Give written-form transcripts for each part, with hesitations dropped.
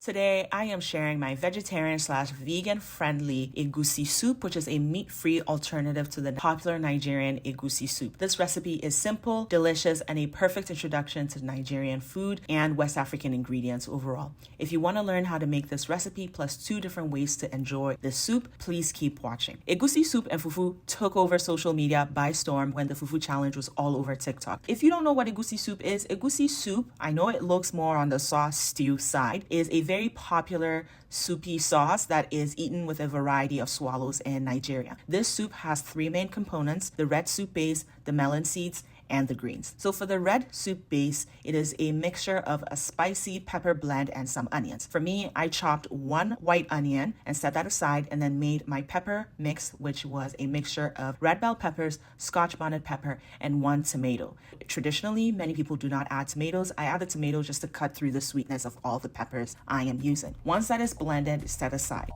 Today, I am sharing my vegetarian/vegan friendly Egusi soup, which is a meat-free alternative to the popular Nigerian Egusi soup. This recipe is simple, delicious, and a perfect introduction to Nigerian food and West African ingredients overall. If you want to learn how to make this recipe plus 2 different ways to enjoy this soup, please keep watching. Egusi soup and fufu took over social media by storm when the fufu challenge was all over TikTok. If you don't know what Egusi soup, I know it looks more on the sauce stew side, is a very popular soupy sauce that is eaten with a variety of swallows in Nigeria. This soup has 3 main components: the red soup base, the melon seeds, and the greens. So for the red soup base, it is a mixture of a spicy pepper blend and some onions. For me, I chopped 1 white onion and set that aside and then made my pepper mix, which was a mixture of red bell peppers, Scotch bonnet pepper, and 1 tomato. Traditionally, many people do not add tomatoes. I added tomatoes just to cut through the sweetness of all the peppers I am using. Once that is blended, set aside.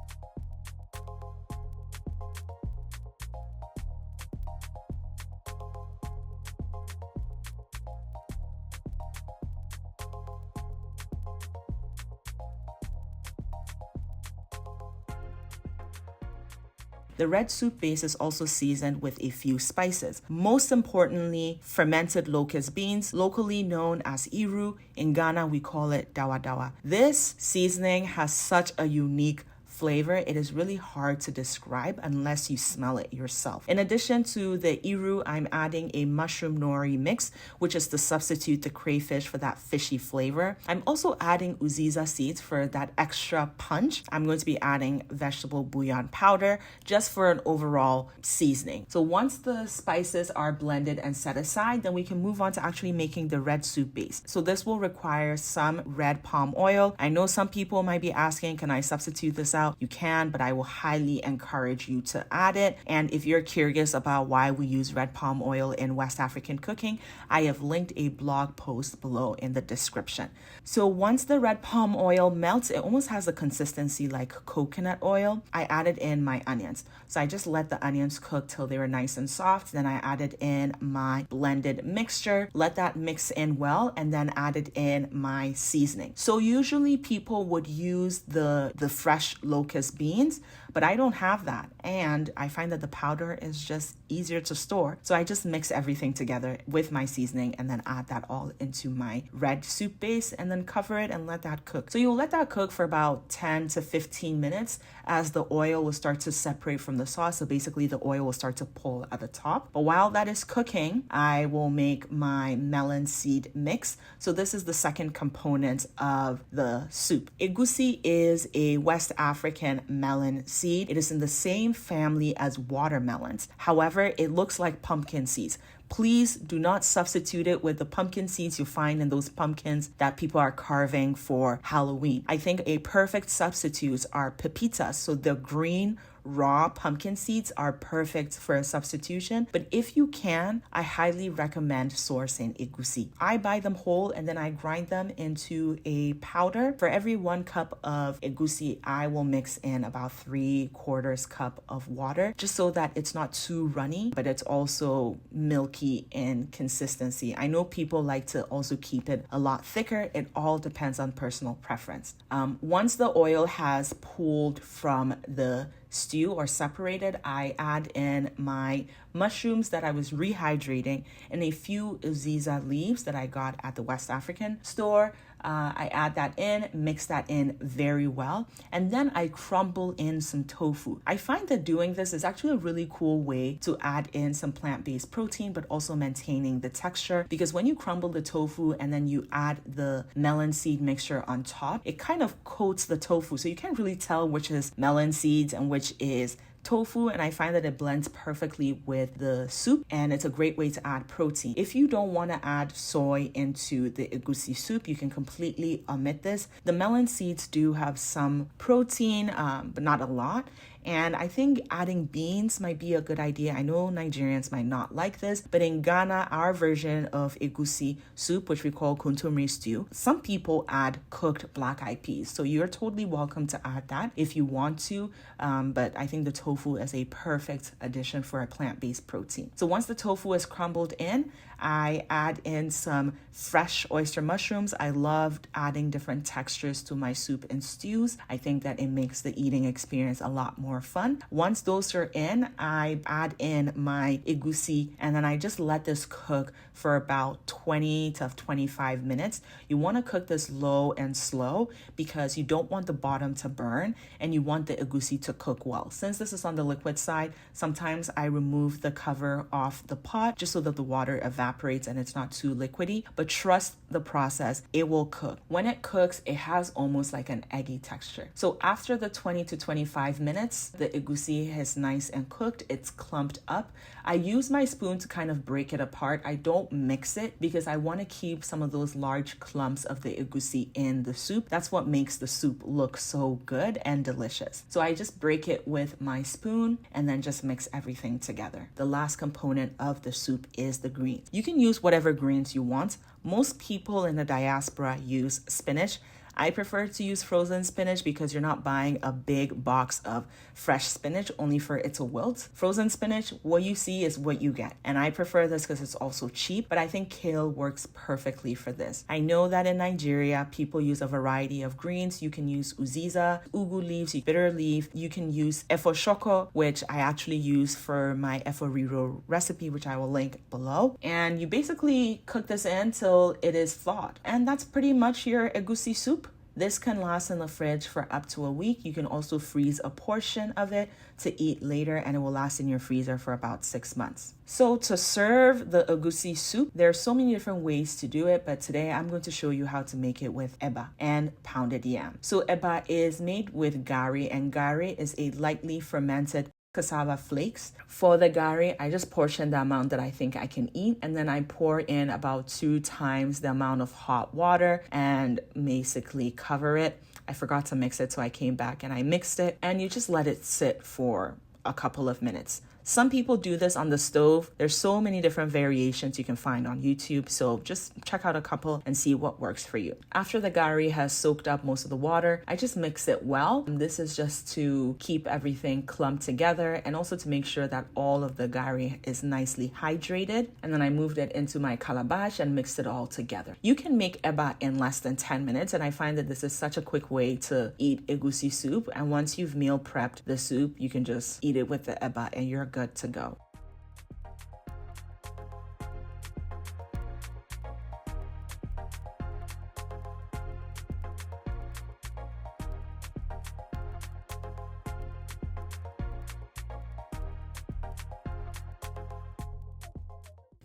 The red soup base is also seasoned with a few spices. Most importantly, fermented locust beans, locally known as iru. In Ghana, we call it dawa dawa. This seasoning has such a unique flavor. It is really hard to describe unless you smell it yourself. In addition to the iru, I'm adding a mushroom nori mix, which is to substitute the crayfish for that fishy flavor. I'm also adding uziza seeds for that extra punch. I'm going to be adding vegetable bouillon powder just for an overall seasoning. So once the spices are blended and set aside, then we can move on to actually making the red soup base. So this will require some red palm oil. I know some people might be asking, can I substitute this out? You can, but I will highly encourage you to add it. And if you're curious about why we use red palm oil in West African cooking, I have linked a blog post below in the description. So once the red palm oil melts, it almost has a consistency like coconut oil. I added in my onions. So I just let the onions cook till they were nice and soft. Then I added in my blended mixture, let that mix in well, and then added in my seasoning. So usually people would use the fresh locust beans, but I don't have that. And I find that the powder is just easier to store. So I just mix everything together with my seasoning and then add that all into my red soup base and then cover it and let that cook. So you'll let that cook for about 10 to 15 minutes as the oil will start to separate from the sauce. So basically the oil will start to pull at the top. But while that is cooking, I will make my melon seed mix. So this is the second component of the soup. Egusi is a West African melon seed. It is in the same family as watermelons. However, it looks like pumpkin seeds. Please do not substitute it with the pumpkin seeds you find in those pumpkins that people are carving for Halloween. I think a perfect substitutes are pepitas, so the green raw pumpkin seeds are perfect for a substitution. But if you can, I highly recommend sourcing egusi. I buy them whole and then I grind them into a powder. For every 1 cup of egusi, I will mix in about 3/4 cup of water, just so that it's not too runny, but it's also milky in consistency. I know people like to also keep it a lot thicker. It all depends on personal preference. Once the oil has pooled from the stew or separated, I add in my mushrooms that I was rehydrating and a few uziza leaves that I got at the West African store. I add that in, mix that in very well, and then I crumble in some tofu. I find that doing this is actually a really cool way to add in some plant-based protein, but also maintaining the texture, because when you crumble the tofu and then you add the melon seed mixture on top, it kind of coats the tofu. So you can't really tell which is melon seeds and which is tofu, and I find that it blends perfectly with the soup, and it's a great way to add protein. If you don't want to add soy into the egusi soup, you can completely omit this. The melon seeds do have some protein, but not a lot. And I think adding beans might be a good idea. I know Nigerians might not like this, but in Ghana, our version of egusi soup, which we call kuntumri stew, some people add cooked black eyed peas. So you're totally welcome to add that if you want to. But I think the tofu is a perfect addition for a plant-based protein. So once the tofu is crumbled in, I add in some fresh oyster mushrooms. I loved adding different textures to my soup and stews. I think that it makes the eating experience a lot more fun. Once those are in, I add in my egusi, and then I just let this cook for about 20 to 25 minutes. You want to cook this low and slow because you don't want the bottom to burn and you want the egusi to cook well. Since this is on the liquid side, sometimes I remove the cover off the pot just so that the water evaporates and it's not too liquidy, but trust the process, it will cook. When it cooks, it has almost like an eggy texture. So after the 20 to 25 minutes, the egusi is nice and cooked, it's clumped up. I use my spoon to kind of break it apart. I don't mix it because I want to keep some of those large clumps of the egusi in the soup. That's what makes the soup look so good and delicious. So I just break it with my spoon and then just mix everything together. The last component of the soup is the greens. You can use whatever greens you want. Most people in the diaspora use spinach. I prefer to use frozen spinach because you're not buying a big box of fresh spinach only for it to wilt. Frozen spinach, what you see is what you get. And I prefer this because it's also cheap, but I think kale works perfectly for this. I know that in Nigeria, people use a variety of greens. You can use uziza, ugu leaves, bitter leaf. You can use efo shoko, which I actually use for my efo riro recipe, which I will link below. And you basically cook this in till it is thawed. And that's pretty much your egusi soup. This can last in the fridge for up to a week. You can also freeze a portion of it to eat later, and it will last in your freezer for about 6 months. So to serve the egusi soup, there are so many different ways to do it, but today I'm going to show you how to make it with eba and pounded yam. So eba is made with gari, and gari is a lightly fermented cassava flakes. For the gari, I just portion the amount that I think I can eat, and then I pour in about 2 times the amount of hot water and basically cover it. I forgot to mix it, so I came back and I mixed it, and you just let it sit for a couple of minutes. Some people do this on the stove. There's so many different variations you can find on YouTube, so just check out a couple and see what works for you. After the gari has soaked up most of the water, I just mix it well. And this is just to keep everything clumped together and also to make sure that all of the gari is nicely hydrated. And then I moved it into my calabash and mixed it all together. You can make eba in less than 10 minutes, and I find that this is such a quick way to eat egusi soup. And once you've meal prepped the soup, you can just eat it with the eba and you're good to go.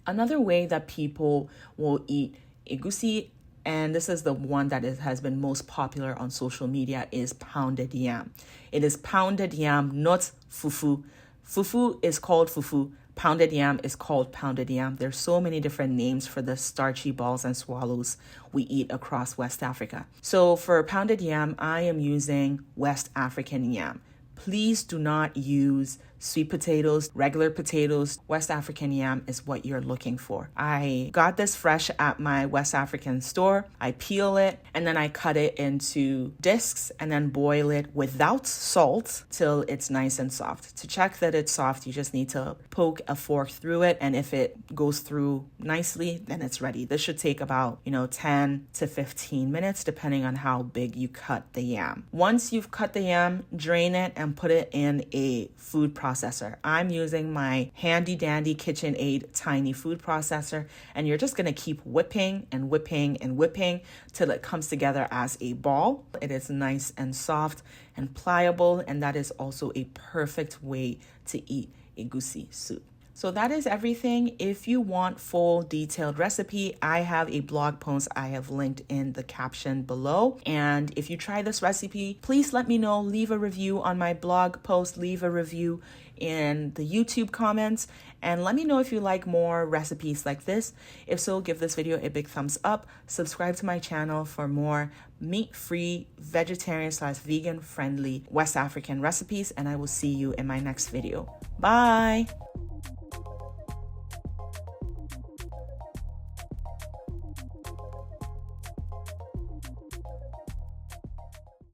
Another way that people will eat egusi, and this is the one that has been most popular on social media, is pounded yam. It is pounded yam, not fufu. Fufu is called fufu. Pounded yam is called pounded yam. There's so many different names for the starchy balls and swallows we eat across West Africa. So for pounded yam, I am using West African yam. Please do not use sweet potatoes, regular potatoes. West African yam is what you're looking for. I got this fresh at my West African store. I peel it and then I cut it into discs and then boil it without salt till it's nice and soft. To check that it's soft, you just need to poke a fork through it, and if it goes through nicely, then it's ready. This should take about 10 to 15 minutes depending on how big you cut the yam. Once you've cut the yam, drain it and put it in a food processor. I'm using my handy dandy KitchenAid tiny food processor, and you're just gonna keep whipping and whipping and whipping till it comes together as a ball. It is nice and soft and pliable, and that is also a perfect way to eat egusi soup. So that is everything. If you want full detailed recipe, I have a blog post I have linked in the caption below. And if you try this recipe, please let me know. Leave a review on my blog post, leave a review in the YouTube comments, and let me know if you like more recipes like this. If so, give this video a big thumbs up. Subscribe to my channel for more meat-free, vegetarian/vegan friendly West African recipes, and I will see you in my next video. Bye.